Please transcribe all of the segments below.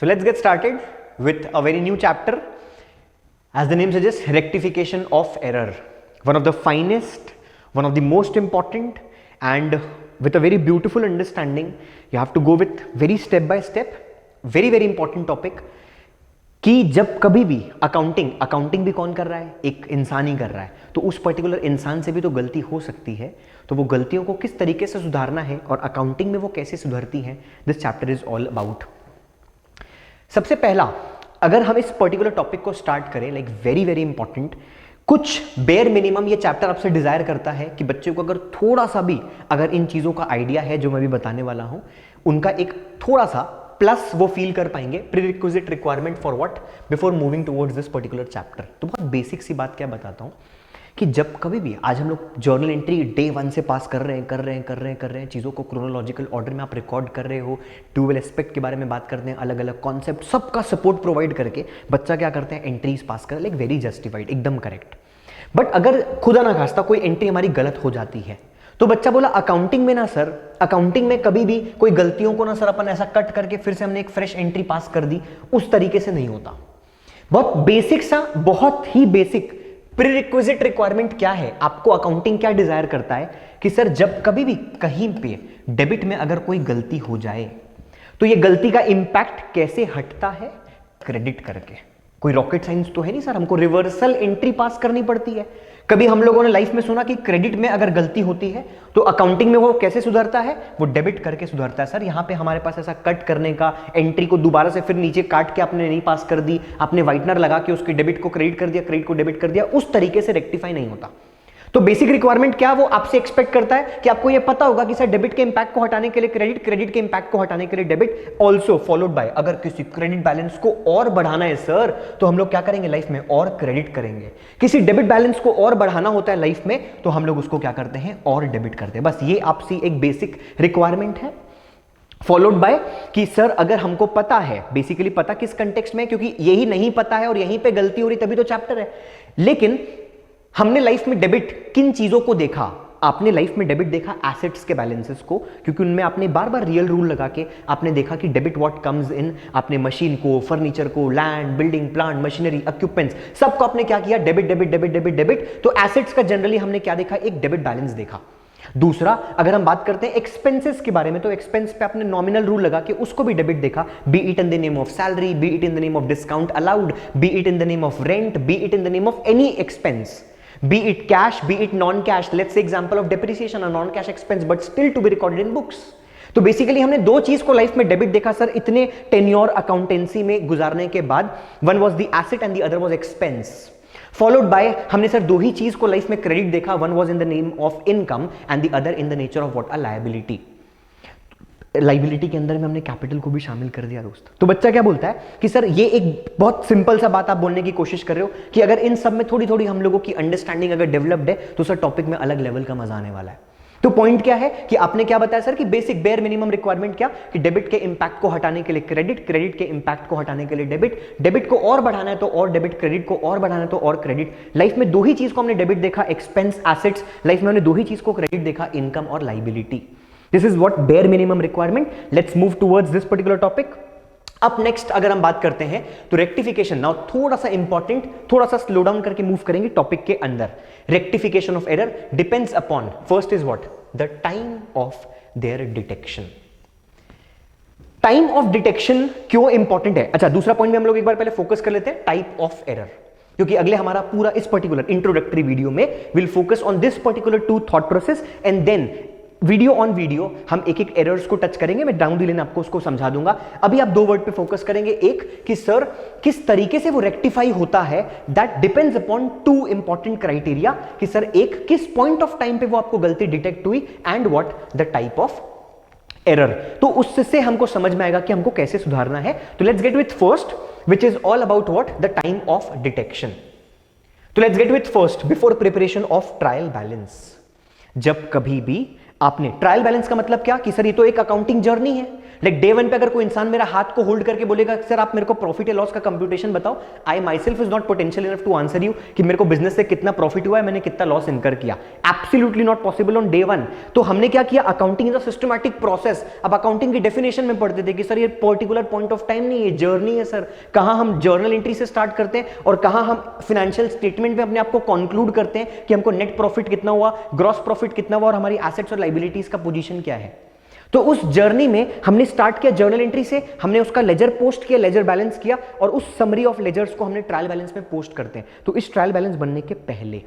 So let's get started with a very new chapter. As the name suggests, rectification of error. One of the finest, one of the most important, and with a very beautiful understanding. You have to go with very step by step. Very very important topic. कि जब कभी भी accounting भी कौन कर रहा है, एक इंसान ही कर रहा है, तो उस पर्टिकुलर इंसान से भी तो गलती हो सकती है, तो वो गलतियों को किस तरीके से सुधारना है और अकाउंटिंग में वो कैसे सुधरती हैं, this chapter is all about. सबसे पहला, अगर हम इस पर्टिकुलर टॉपिक को स्टार्ट करें, लाइक वेरी वेरी इंपॉर्टेंट, कुछ बेयर मिनिमम ये चैप्टर आपसे डिजायर करता है कि बच्चे को अगर थोड़ा सा भी अगर इन चीजों का आइडिया है जो मैं भी बताने वाला हूं, उनका एक थोड़ा सा प्लस वो फील कर पाएंगे. Prerequisite requirement for what, before moving towards this particular chapter. तो बहुत बेसिक सी बात क्या बताता हूं कि जब कभी भी, आज हम लोग जर्नल एंट्री डे 1 से पास कर रहे हैं, चीज़ों को क्रोनोलॉजिकल ऑर्डर में आप रिकॉर्ड कर रहे हो, ट्यूबवेल एस्पेक्ट के बारे में बात करते हैं, अलग अलग कॉन्सेप्ट, सबका सपोर्ट प्रोवाइड करके बच्चा क्या करते हैं, एंट्रीज पास कर, लाइक वेरी जस्टिफाइड, एकदम करेक्ट. बट अगर खुदा ना खास्ता कोई एंट्री हमारी गलत हो जाती है, तो बच्चा बोला अकाउंटिंग में ना सर, अकाउंटिंग में कभी भी कोई गलतियों को ना सर अपन ऐसा कट करके फिर से हमने एक फ्रेश एंट्री पास कर दी, उस तरीके से नहीं होता. बहुत बेसिक सा, बहुत ही बेसिक प्रीरिक्विजिट रिक्वायरमेंट क्या है, आपको अकाउंटिंग क्या डिजायर करता है कि सर जब कभी भी कहीं पे डेबिट में अगर कोई गलती हो जाए, तो ये गलती का इंपैक्ट कैसे हटता है, क्रेडिट करके. कोई रॉकेट साइंस तो है नहीं सर, हमको रिवर्सल एंट्री पास करनी पड़ती है. कभी हम लोगों ने लाइफ में सुना कि क्रेडिट में अगर गलती होती है तो अकाउंटिंग में वो कैसे सुधरता है, वो डेबिट करके सुधरता है. सर यहां पे हमारे पास ऐसा कट करने का, एंट्री को दोबारा से फिर नीचे काट के आपने नहीं पास कर दी, आपने व्हाइटनर लगा के उसकी डेबिट को क्रेडिट कर दिया, क्रेडिट को डेबिट कर दिया, उस तरीके से रेक्टिफाई नहीं होता. तो बेसिक रिक्वायरमेंट क्या, वो आपसे एक्सपेक्ट करता है कि आपको ये पता होगा कि सर डेबिट के इंपैक्ट को हटाने के लिए क्रेडिट, क्रेडिट के इंपैक्ट को हटाने के लिए डेबिट, ऑल्सो फॉलोड बाय, अगर किसी क्रेडिट बैलेंस को और बढ़ाना है सर, तो हम लोग क्या करेंगे लाइफ में, और क्रेडिट करेंगे. किसी डेबिट बैलेंस को और बढ़ाना होता है लाइफ में, तो हम लोग उसको क्या करते हैं, और डेबिट करते हैं. बस ये आपसी एक बेसिक रिक्वायरमेंट है. फॉलोड बाय कि सर अगर हमको पता है, बेसिकली पता किस कंटेक्स्ट में, क्योंकि यही नहीं पता है और यहीं पे गलती हो रही, तभी तो चैप्टर है. लेकिन हमने लाइफ में डेबिट किन चीजों को देखा, आपने लाइफ में डेबिट देखा एसेट्स के बैलेंसेस को, क्योंकि उनमें आपने बार बार रियल रूल लगा के आपने देखा कि डेबिट व्हाट कम्स इन, आपने मशीन को, फर्नीचर को, land, building, plant, machinery, equipments, सबको आपने क्या किया, debit debit debit debit debit. तो एसेट्स का जनरली हमने क्या देखा, एक डेबिट बैलेंस देखा. दूसरा, अगर हम बात करते हैं एक्सपेंसेस के बारे में, तो एक्सपेंस पे आपने नॉमिनल रूल लगा के उसको भी डेबिट देखा, B it in the name of salary, B it in the name of discount allowed, B it in the name of rent, B it in the name of any expense, be it cash, be it non-cash. Let's say example of depreciation, a non-cash expense, but still to be recorded in books. तो basically हमने दो चीज को life में debit देखा sir, इतने tenure accountancy में गुजारने के बाद. One was the asset and the other was expense. Followed by हमने सर दो ही चीज को लाइफ में क्रेडिट देखा, one was in the name of income and the other in the nature of what, a liability. Liability के अंदर में हमने कैपिटल को भी शामिल कर दिया दोस्त. तो बच्चा क्या बोलता है कि सर ये एक बहुत सिंपल सा बात आप बोलने की कोशिश कर रहे हो कि अगर इन सब में थोड़ी थोड़ी हम लोगों की अंडरस्टैंडिंग अगर डेवलप्ड है, तो सर टॉपिक में अलग लेवल का मजा आने वाला है. तो पॉइंट क्या है कि आपने क्या बताया सर कि बेसिक बेयर मिनिमम रिक्वायरमेंट क्या, कि डेबिट के इंपैक्ट को हटाने के लिए क्रेडिट, क्रेडिट के इंपैक्ट को हटाने के लिए डेबिट, डेबिट को और बढ़ाना है तो और डेबिट, क्रेडिट को और बढ़ाना है तो और क्रेडिट. लाइफ में दो ही चीज को हमने डेबिट देखा, एक्सपेंस, एसेट्स. लाइफ में हमने दो ही चीज को क्रेडिट देखा, इनकम और liability. This is what bare minimum requirement. Let's move towards this particular topic. अब नेक्स्ट अगर हम बात करते हैं तो रेक्टिफिकेशन. नाउ थोड़ा सा इंपॉर्टेंट, थोड़ा सा स्लो डाउन करके मूव करेंगे टॉपिक के अंदर. Rectification of error depends upon, first is what, the time of their detection. Time of detection क्यों इंपॉर्टेंट है. अच्छा, दूसरा पॉइंट भी हम लोग एक बार पहले फोकस कर लेते हैं, टाइप ऑफ एरर, क्योंकि अगले हमारा पूरा इस पर्टिकुलर इंट्रोडक्टरी वीडियो में will focus on this particular two thought process and then video on video हम एक एक एरर्स को टच करेंगे. मैं डाउन द लाइन आपको उसको समझा दूंगा. अभी आप दो वर्ड पे फोकस करेंगे, एक कि सर किस तरीके से वो रेक्टिफाई होता है, that depends upon two important criteria, कि सर एक किस पॉइंट ऑफ टाइम पे वो आपको गलती डिटेक्ट हुई and what the type of error. तो उससे हमको समझ में आएगा कि हमको कैसे सुधारना है. तो let's get with first, which is all about what, the time of detection. तो let's get with first, before preparation of trial balance. जब कभी भी आपने ट्रायल बैलेंस का मतलब क्या कि सर ये तो एक अकाउंटिंग जर्नी है। लाइक डे वन पे अगर कोई इंसान मेरा हाथ को होल्ड करके बोलेगा सर आप मेरे को प्रॉफिट या लॉस का कंप्यूटेशन बताओ, I myself is not potential enough to answer you कि मेरे को बिजनेस से कितना प्रॉफिट हुआ है, मैंने कितना लॉस इनकर किया। Absolutely not possible on day one. तो हमने क्या किया, accounting is a systematic process. अब अकाउंटिंग की डेफिनेशन में पढ़ते थे कि सर ये पर्टिकुलर पॉइंट ऑफ टाइम नहीं है, जर्नी है सर। कहां हम जर्नल एंट्री से स्टार्ट करते हैं और कहां हम फाइनेंशियल स्टेटमेंट में अपने आप को कंक्लूड करते हैं कि हमको नेट प्रॉफिट कितना हुआ, ग्रॉस प्रॉफिट कितना हुआ और हमारी एसेट्स और लायबिलिटीज का पोजीशन क्या है। तो उस जर्नी में हमने स्टार्ट किया जर्नल एंट्री से, हमने उसका लेजर पोस्ट किया, लेजर बैलेंस किया और उस समरी ऑफ लेजर्स को हमने ट्रायल बैलेंस में पोस्ट करते हैं। तो इस ट्रायल बैलेंस बनने के पहले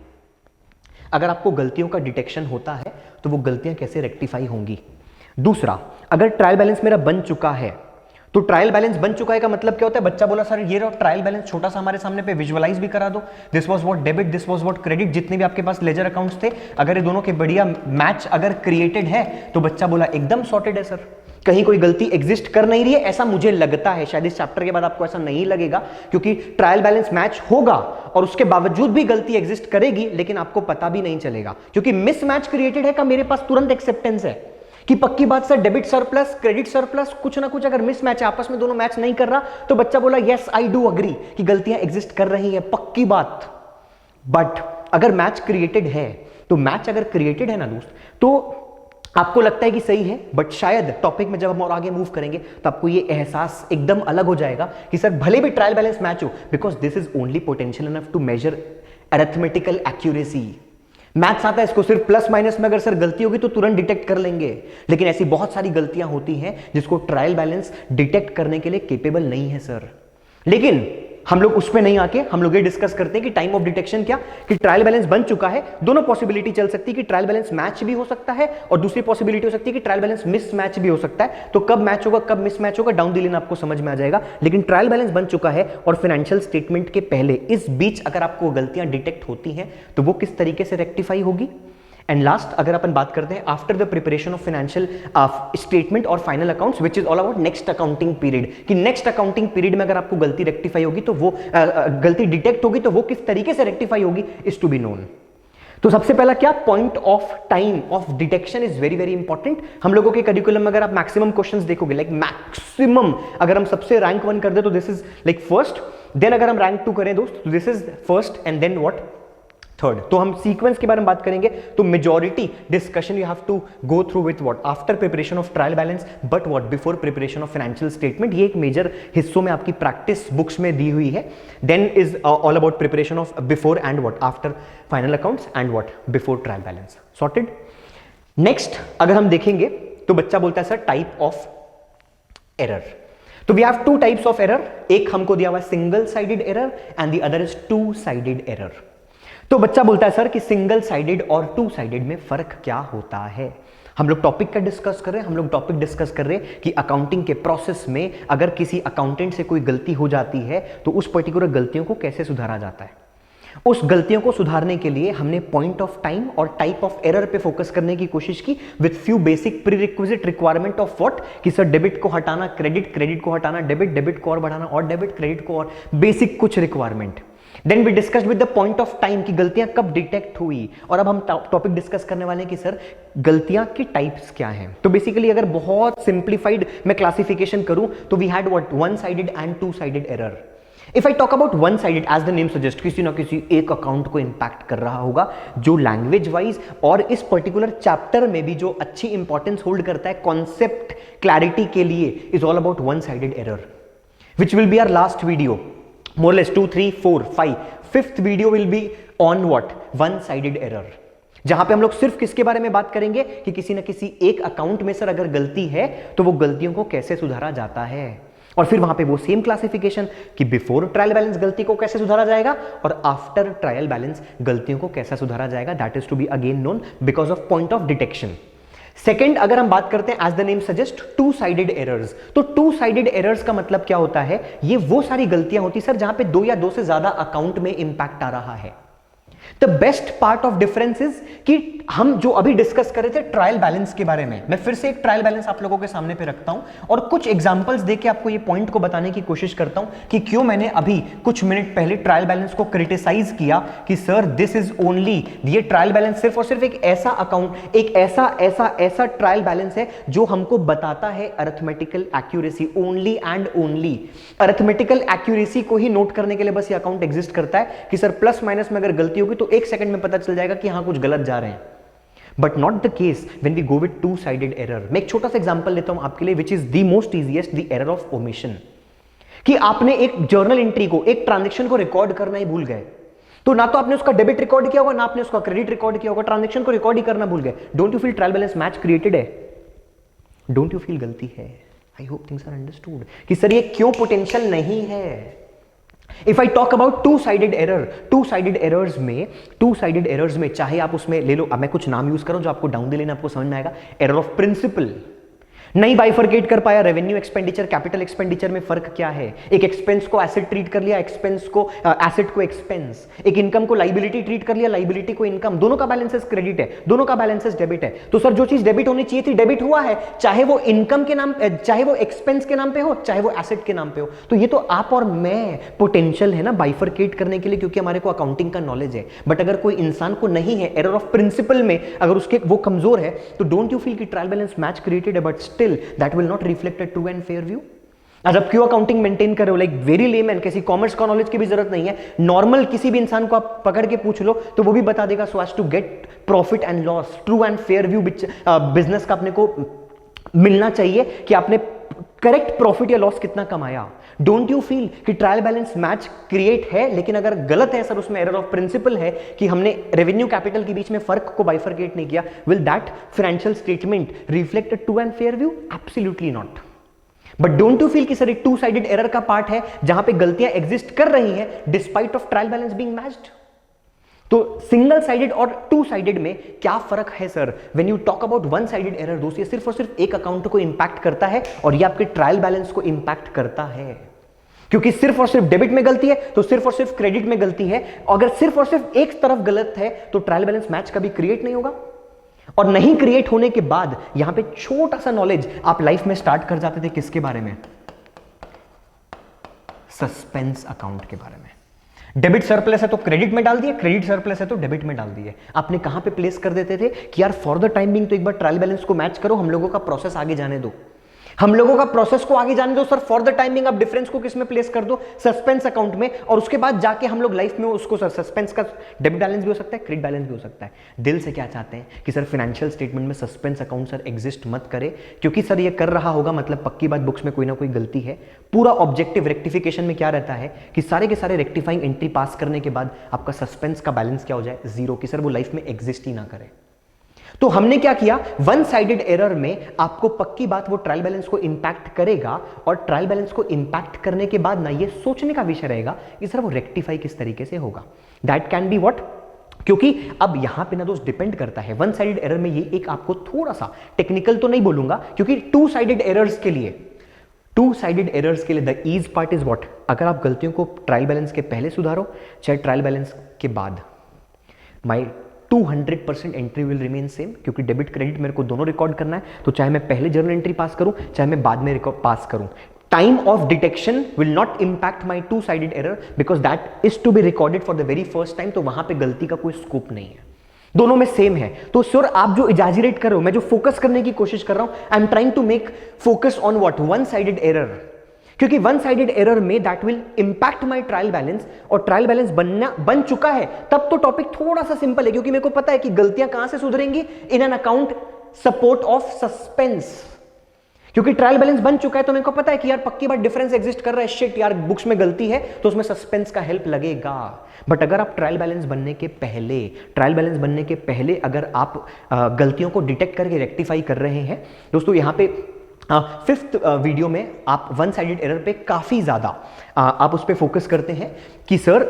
अगर आपको गलतियों का डिटेक्शन होता है तो वो गलतियां कैसे रेक्टिफाई होंगी। दूसरा, अगर ट्रायल बैलेंस मेरा बन चुका है तो ट्रायल बैलेंस बन चुका है का मतलब क्या होता है, बच्चा बोला सर ये रहा ट्रायल बैलेंस, छोटा सा हमारे सामने पे विजुअलाइज भी करा दो, this was what debit, this was what credit, जितने भी आपके पास लेजर अकाउंट्स थे, अगर ये दोनों के बढ़िया मैच अगर क्रिएटेड है तो बच्चा बोला एकदम सॉर्टेड है सर, कहीं कोई गलती एग्जिस्ट कर नहीं रही है, ऐसा मुझे लगता है। शायद इस चैप्टर के बाद आपको ऐसा नहीं लगेगा क्योंकि ट्रायल बैलेंस मैच होगा और उसके बावजूद भी गलती एग्जिस्ट करेगी लेकिन आपको पता भी नहीं चलेगा क्योंकि मिसमैच क्रिएटेड है का मेरे पास तुरंत एक्सेप्टेंस है कि पक्की बात sir debit surplus credit surplus कुछ ना कुछ अगर मिसमैच है, आपस में दोनों मैच नहीं कर रहा तो बच्चा बोला यस आई डू अग्री कि गलतियां एग्जिस्ट कर रही है, पक्की बात। बट अगर मैच क्रिएटेड है तो मैच अगर क्रिएटेड है ना दोस्त तो आपको लगता है कि सही है, बट शायद टॉपिक में जब हम और आगे मूव करेंगे तो आपको ये एहसास एकदम अलग हो जाएगा कि सर भले भी ट्रायल बैलेंस मैच हो, because this is only potential enough to measure arithmetical accuracy. Maths आता है, इसको सिर्फ प्लस माइनस में अगर सर गलती होगी तो तुरंत डिटेक्ट कर लेंगे, लेकिन ऐसी बहुत सारी गलतियां होती हैं जिसको ट्रायल बैलेंस डिटेक्ट करने के लिए केपेबल नहीं है सर। लेकिन हम लोग उस पे नहीं आके हम लोग ये डिस्कस करते हैं कि टाइम ऑफ डिटेक्शन क्या, कि ट्रायल बैलेंस बन चुका है, दोनों पॉसिबिलिटी चल सकती है कि ट्रायल बैलेंस मैच भी हो सकता है और दूसरी पॉसिबिलिटी हो सकती है कि ट्रायल बैलेंस मिस मैच भी हो सकता है। तो कब मैच होगा कब मिस मैच होगा डाउन द लाइन आपको समझ में आ जाएगा, लेकिन ट्रायल बैलेंस बन चुका है और फाइनेंशियल स्टेटमेंट के पहले इस बीच अगर आपको गलतियां डिटेक्ट होती हैं तो वो किस तरीके से रेक्टिफाई होगी। एंड लास्ट अगर अपन बात करते हैं after the preparation of financial statement और final accounts which is all about next accounting period, कि नेक्स्ट अकाउंटिंग पीरियड में अगर आपको गलती रेक्टिफाई होगी तो वो गलती डिटेक्ट होगी तो वो किस तरीके से रेक्टिफाई होगी इज टू बी नोन। तो सबसे पहला क्या, point of time of detection is very very important. हम लोगों के करिकुलम में अगर आप मैक्सिमम क्वेश्चंस देखोगे, लाइक मैक्सिमम अगर हम सबसे रैंक 1 कर दे तो this is like first, then अगर हम रैंक 2 करें दोस्त तो this is first and then what third. तो हम सीक्वेंस के बारे में बात करेंगे तो majority discussion you have to go through with what after preparation of trial balance but what before preparation of financial statement. ये एक मेजर हिस्सों में आपकी प्रैक्टिस बुक्स में दी हुई है। Then is all about preparation of before and what after final accounts and what before trial balance. Sorted. Next अगर हम देखेंगे तो बच्चा बोलता है सर टाइप ऑफ एरर। तो we have two types of error, एक हमको दिया हुआ है single sided error and the other is two sided error. तो बच्चा बोलता है सर कि सिंगल साइडेड और टू साइडेड में फर्क क्या होता है। हम लोग टॉपिक का डिस्कस कर रहे हैं, हम लोग टॉपिक डिस्कस कर रहे हैं कि अकाउंटिंग के प्रोसेस में अगर किसी अकाउंटेंट से कोई गलती हो जाती है तो उस पर्टिकुलर गलतियों को कैसे सुधारा जाता है। उस गलतियों को सुधारने के लिए हमने पॉइंट ऑफ टाइम और टाइप ऑफ एरर पे फोकस करने की कोशिश की with few basic prerequisite requirement of what, कि सर डेबिट को हटाना क्रेडिट, क्रेडिट को हटाना डेबिट, डेबिट को और बढ़ाना और डेबिट, क्रेडिट को और, बेसिक कुछ requirement. Then we discussed with the point of time कि गलतियां कब डिटेक्ट हुई, और अब हम टॉपिक डिस्कस करने वाले हैं कि सर गलतियां की टाइप्स क्या हैं। तो बेसिकली अगर बहुत सिंप्लीफाइड मैं क्लासिफिकेशन करूं तो we had what one sided and two sided error. If I talk about one sided as the name suggest, किसी ना किसी एक अकाउंट को इंपैक्ट कर रहा होगा जो लैंग्वेज वाइज और इस पर्टिकुलर चैप्टर में भी जो अच्छी इंपॉर्टेंस होल्ड करता है कॉन्सेप्ट क्लैरिटी के लिए, is all about one sided error which will be our last video. More or less 2, 3, 4, 5. Fifth video will be on what? One-sided error. जहां पे हम लोग सिर्फ किसके बारे में बात करेंगे कि किसी ना किसी एक अकाउंट में सर अगर गलती है तो वो गलतियों को कैसे सुधारा जाता है, और फिर वहां पे वो सेम क्लासिफिकेशन कि बिफोर ट्रायल बैलेंस गलती को कैसे सुधारा जाएगा और आफ्टर ट्रायल बैलेंस गलतियों को कैसे सुधारा जाएगा। That is to be again known because of point of detection. Second अगर हम बात करते हैं as the name suggest two sided errors, तो टू साइडेड एरर्स का मतलब क्या होता है, ये वो सारी गलतियां होती सर जहां पे दो या दो से ज्यादा अकाउंट में इंपैक्ट आ रहा है। The best part of difference is कि हम जो अभी डिस्कस कर रहे थे ट्रायल बैलेंस के बारे में, मैं फिर से एक ट्रायल बैलेंस आप लोगों के सामने पे रखता हूं और कुछ एग्जांपल्स देके आपको ये पॉइंट को बताने की कोशिश करता हूं कि क्यों मैंने अभी कुछ मिनट पहले ट्रायल बैलेंस को क्रिटिसाइज किया कि सर दिस इज ओनली, ये ट्रायल बैलेंस सिर्फ और सिर्फ एक ऐसा अकाउंट, एक ऐसा ट्रायल बैलेंस है जो हमको बताता है arithmetical accuracy, only and only arithmetical accuracy को ही नोट करने के लिए बस ये अकाउंट एग्जिस्ट करता है कि सर प्लस माइनस में अगर गलती होगी तो एक सेकंड में पता चल जाएगा कि हाँ कुछ गलत जा रहे हैं। But not the case when we go with two sided error. मैं एक छोटा सा एग्जांपल लेता हूं आपके लिए, which is the most easiest, the error of omission. कि आपने एक जर्नल एंट्री को, एक ट्रांजैक्शन को रिकॉर्ड करना ही भूल गए, तो ना तो आपने उसका डेबिट रिकॉर्ड किया होगा, ना आपने उसका क्रेडिट रिकॉर्ड किया होगा, ट्रांजैक्शन को रिकॉर्ड ही करना भूल गए। Don't you feel trial balance match created है? डोंट यू फील गलती है? I hope things are understood कि सर ये क्यों पोटेंशियल नहीं है। If I talk about two sided error, two sided errors में चाहे आप उसमें ले लो, अब मैं कुछ नाम यूज करूं जो आपको डाउन द लाइन आपको समझ में आएगा। एरर ऑफ प्रिंसिपल, नहीं बाइफरकेट कर पाया रेवेन्यू एक्सपेंडिचर कैपिटल एक्सपेंडिचर में फर्क क्या है, एक एक्सपेंस को एसेट ट्रीट कर लिया, एक्सपेंस को एसेट को एक्सपेंस, एक इनकम को लाइबिलिटी ट्रीट कर लिया, लाइबिलिटी को इनकम, दोनों का बैलेंसेस क्रेडिट है, दोनों का बैलेंसेस डेबिट है। तो सर जो चीज डेबिट होनी चाहिए थी डेबिट हुआ है, चाहे वो इनकम के नाम, चाहे वो एक्सपेंस के नाम पे हो, चाहे वो एसेट के नाम पे हो। तो ये तो आप और मैं पोटेंशियल है ना बाइफरकेट करने के लिए, क्योंकि हमारे को अकाउंटिंग का नॉलेज है। बट अगर कोई इंसान को नहीं है, एरर ऑफ प्रिंसिपल में अगर उसके वो कमजोर है, तो डोंट यू फील कि ट्रायल बैलेंस मैच क्रिएटेड है, but still that will not reflect a true and fair view. आज आप क्यों अकाउंटिंग मेंटेन कर रहे हो, लाइक वेरी लेमैन, किसी कॉमर्स का नॉलेज की भी जरूरत नहीं है, नॉर्मल किसी भी इंसान को आप पकड़ के पूछ लो तो वो भी बता देगा, so as to get profit and loss, true and fair view business का अपने को मिलना चाहिए कि आपने करेक्ट प्रॉफिट या लॉस कितना कमाया। डोंट यू फील कि ट्रायल बैलेंस मैच क्रिएट है, लेकिन अगर गलत है सर, उसमें एरर ऑफ प्रिंसिपल है कि हमने रेवेन्यू कैपिटल के बीच में फर्क को बाइफरकेट नहीं किया, will that financial statement reflect a true and fair view? Absolutely not. But don't you feel कि सर एक टू साइडेड एरर का पार्ट है जहां पे गलतियां एग्जिस्ट कर रही हैं despite of trial balance being matched? तो सिंगल साइडेड और टू साइडेड में क्या फर्क है sir? When you talk about one sided error, दोस्तों ये सिर्फ और सिर्फ एक अकाउंट को इंपैक्ट करता है और ये आपके ट्रायल बैलेंस को इंपैक्ट करता है, क्योंकि सिर्फ और सिर्फ डेबिट में गलती है तो सिर्फ और सिर्फ क्रेडिट में गलती है। अगर सिर्फ और सिर्फ एक तरफ गलत है तो ट्रायल बैलेंस मैच कभी क्रिएट नहीं होगा। और नहीं क्रिएट होने के बाद यहां पे छोटा सा नॉलेज आप लाइफ में स्टार्ट कर जाते थे, किसके बारे में? सस्पेंस अकाउंट के बारे में। डेबिट सरप्लस है तो क्रेडिट में डाल दिए, क्रेडिट सरप्लस है तो डेबिट में डाल दिए। आपने कहां पे प्लेस कर देते थे कि यार फॉर द टाइम बिंग तो एक बार ट्रायल बैलेंस को मैच करो, हम लोगों का प्रोसेस आगे जाने दो, हम लोगों का प्रोसेस को आगे जाने दो सर। फॉर द टाइमिंग आप डिफरेंस को किस में प्लेस कर दो? सस्पेंस अकाउंट में। और उसके बाद जाके हम लोग लाइफ में उसको सर सस्पेंस का डेबिट बैलेंस भी हो सकता है, क्रेडिट बैलेंस भी हो सकता है। दिल से क्या चाहते हैं कि सर फाइनेंशियल स्टेटमेंट में सस्पेंस अकाउंट सर एग्जिस्ट मत करे, क्योंकि सर ये कर रहा होगा मतलब पक्की बात बुक्स में कोई ना कोई गलती है। पूरा ऑब्जेक्टिव रेक्टिफिकेशन में क्या रहता है कि सारे के सारे रेक्टिफाइंग एंट्री पास करने के बाद आपका सस्पेंस का बैलेंस क्या हो जाए? जीरो, कि सर वो लाइफ में एग्जिस्ट ही ना करे। तो हमने क्या किया, वन साइडेड एरर में आपको पक्की बात वो ट्रायल बैलेंस को इंपैक्ट करेगा, और ट्रायल बैलेंस को इंपैक्ट करने के बाद ना ये सोचने का विषय रहेगा कि सर वो रेक्टिफाई किस तरीके से होगा। दैट कैन बी व्हाट, क्योंकि अब यहां पे ना दोस्त डिपेंड करता है वन साइडेड एरर में। ये एक आपको थोड़ा सा टेक्निकल तो नहीं बोलूंगा, क्योंकि टू साइडेड एरर्स के लिए the ease part is what, अगर आप गलतियों को ट्रायल बैलेंस के पहले सुधारो चाहे ट्रायल बैलेंस के बाद, माई 200% एंट्री विल रिमेन सेम, क्योंकि डेबिट क्रेडिट मेरे को दोनों रिकॉर्ड करना है। तो चाहे मैं पहले जर्नल एंट्री पास करूं चाहे मैं बाद में पास करूं, time of detection will not impact my two sided error, because that is to be recorded for the very first time. तो वहां पे गलती का कोई स्कोप नहीं है, दोनों में सेम है। तो सर आप जो इजाजिरेट कर रहे हो, मैं जो फोकस करने की कोशिश कर रहा हूं, I am trying to make focus on what, one sided error. क्योंकि वन साइडेड एरर में that will impact my trial balance, और ट्रायल बैलेंस बन चुका है तब तो टॉपिक थोड़ा सा सिंपल है, क्योंकि मेरे को पता है कि गलतियां कहां से सुधरेंगी, in an account support of suspense. क्योंकि ट्रायल बैलेंस बन चुका है तो मेरे को पता है कि यार पक्की बात डिफरेंस एग्जिस्ट कर रहा है, शिट यार बुक्स में गलती है, तो उसमें सस्पेंस का हेल्प लगेगा। बट अगर आप ट्रायल बैलेंस बनने के पहले अगर आप गलतियों को डिटेक्ट करके रेक्टिफाई कर रहे हैं, दोस्तों यहां पे फिफ्थ वीडियो में आप वन साइडेड एरर पे काफी ज्यादा आप उस पे फोकस करते हैं कि सर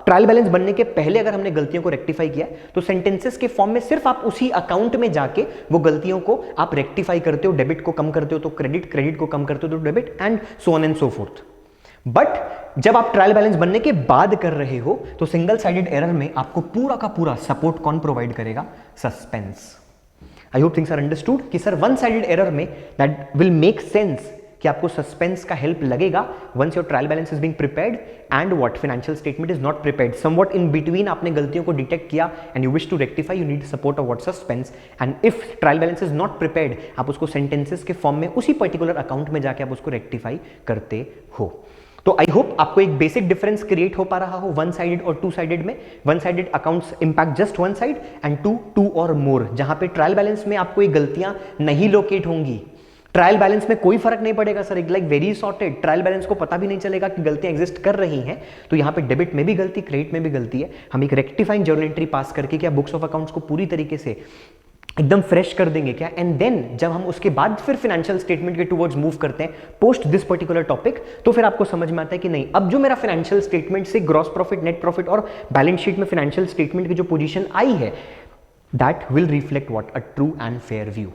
ट्रायल बैलेंस बनने के पहले अगर हमने गलतियों को रेक्टिफाई किया तो सेंटेंसेस के फॉर्म में सिर्फ आप उसी अकाउंट में जाके वो गलतियों को आप रेक्टिफाई करते हो, डेबिट को कम करते हो तो क्रेडिट, क्रेडिट को कम करते हो तो debit, and so on and so fourth. But जब आप ट्रायल बैलेंस बनने के बाद कर रहे हो तो सिंगल साइडेड एरर में आपको पूरा का पूरा सपोर्ट कौन प्रोवाइड करेगा? Suspense. I hope things are understood कि सर वन साइडेड एरर में दैट विल मेक सेंस कि आपको सस्पेंस का हेल्प लगेगा once your trial balance is being prepared and what financial statement is not prepared, somewhat in between आपने गलतियों को detect किया and you wish to rectify, you need support of what suspense, and if trial balance is not prepared आप उसको sentences के form में उसी particular account में जाके आप उसको रेक्टिफाई करते हो। तो आई होप आपको एक बेसिक डिफरेंस क्रिएट हो पा रहा हो वन साइडेड और टू साइडेड में। One sided accounts impact just one side and two और मोर, जहां पे ट्रायल बैलेंस में आपको ये गलतियां नहीं लोकेट होंगी। ट्रायल बैलेंस में कोई फर्क नहीं पड़ेगा sir, like very sorted, trial balance को पता भी नहीं चलेगा कि गलतियां एग्जिस्ट कर रही हैं। तो यहां पे डेबिट में भी गलती, क्रेडिट में भी गलती है, हम एक रेक्टिफाइंग जर्नल एंट्री पास करके क्या बुक्स ऑफ अकाउंट्स को पूरी तरीके से एकदम फ्रेश कर देंगे क्या, एंड देन जब हम उसके बाद फिर फाइनेंशियल स्टेटमेंट के टुवर्ड्स मूव करते हैं पोस्ट दिस पर्टिकुलर टॉपिक, तो फिर आपको समझ में आता है कि नहीं, अब जो मेरा फाइनेंशियल स्टेटमेंट से ग्रॉस प्रॉफिट, नेट प्रॉफिट और बैलेंस शीट में फाइनेंशियल स्टेटमेंट की जो पोजीशन आई है that will reflect what a true and fair view.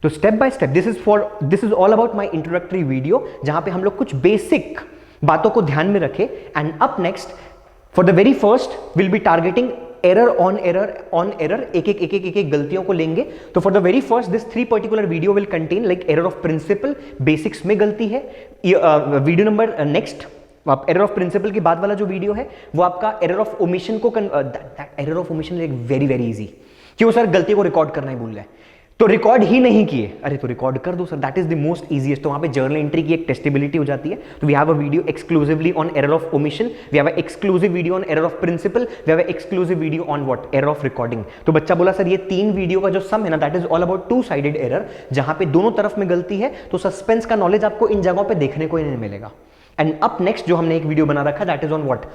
तो step by step this is all about my introductory video, जहां पे हम लोग कुछ बेसिक बातों को ध्यान में रखें, and up next for the very first will be targeting error on error, एक गलतियों को लेंगे। तो for the very first this 3 particular video will contain like error of principle, basics में गलती है। वीडियो नंबर नेक्स्ट आप एरर ऑफ प्रिंसिपल के बाद वाला जो वीडियो है वो आपका एरर ऑफ ओमिशन को error of omission is very easy. क्यों सर? गलती को रिकॉर्ड करना ही भूल गए, तो रिकॉर्ड ही नहीं किए, अरे तो रिकॉर्ड कर दो sir, that is the most easiest. तो वहां पे जर्नल एंट्री की एक टेस्टेबिलिटी हो जाती है। तो we have a video exclusively on error of omission, we have a exclusive video on error of principle, we have a exclusive video on what error of recording. तो बच्चा बोला sir ये 3 वीडियो का जो सम है ना that is all about two sided error, जहां पे दोनों तरफ में गलती है। तो सस्पेंस का नॉलेज आपको इन जगहों पे देखने को ही नहीं मिलेगा। एंड अप नेक्स्ट जो हमने एक वीडियो बना रखा that is on what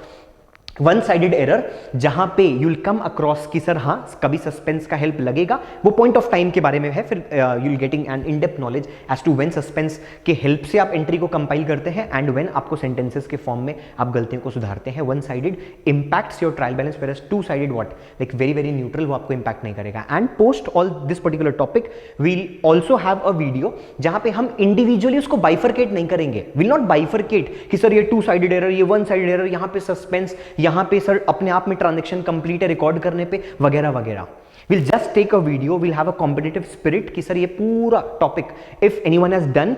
one sided error, जहां पे यू विल कम अक्रॉस कि सर हाँ कभी सस्पेंस का हेल्प लगेगा, वो पॉइंट ऑफ टाइम के बारे में है। फिर you will getting an in depth knowledge as to when suspense के हेल्प से आप एंट्री को कंपाइल करते हैं एंड व्हेन आपको सेंटेंसेस के फॉर्म में आप गलतियों को सुधारते हैं। One sided impacts your trial balance, whereas two sided what like very neutral, वो आपको इंपैक्ट नहीं करेगा। And post all this particular topic will also have a video जहां पे हम इंडिविजुअली उसको बाइफरकेट नहीं करेंगे, विल नॉट बाइफरकेट कि सर ये टू साइडेड एरर, ये वन साइडेड एरर, यहाँ पे सस्पेंस, यहाँ पे सर अपने आप में ट्रांजैक्शन कंप्लीट है रिकॉर्ड करने पे वगैरह वगैरह। We'll just take a video, we'll have a competitive spirit कि सर ये पूरा topic if anyone has done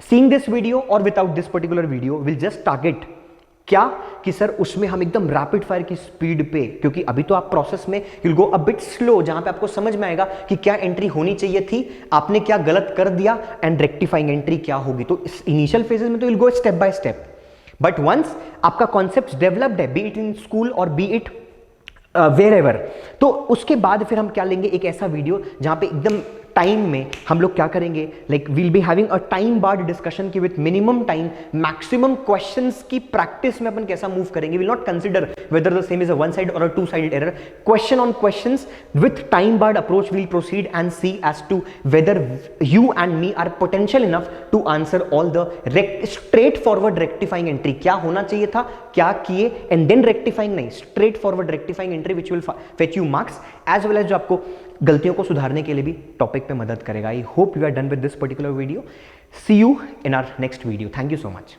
seeing this video or without this particular video, we'll just target क्या कि सर उसमें हम एकदम रैपिड फायर की स्पीड पे, क्योंकि अभी तो आप प्रोसेस में you'll go a bit slow, जहां पे आपको समझ में आएगा कि क्या एंट्री होनी चाहिए थी, आपने क्या गलत कर दिया एंड रेक्टिफाइंग एंट्री क्या होगी। तो इस इनिशियल फेजेस में तो you'll go step by step, but once आपका कॉन्सेप्ट डेवलप्ड है, बी इट इन स्कूल और बी इट वेयर एवर, तो उसके बाद फिर हम क्या लेंगे, एक ऐसा वीडियो जहां पे एकदम टाइम में हम लोग क्या करेंगे, like we'll be having a time bound discussion की with minimum time, maximum questions की प्रैक्टिस में अपन कैसा मूव करेंगे। Will not consider whether the same is a one side और a two sided error, question on questions with time bound approach will proceed and see as to whether you and me are potential enough to answer all the straightforward rectifying entry. क्या होना चाहिए था, क्या किए, and then rectifying नहीं, straightforward rectifying entry which will fetch you marks as well as जो आपको गलतियों को सुधारने के लिए भी टॉपिक पे मदद करेगा। I hope you are done with this particular video. See you in our next video. Thank you so much.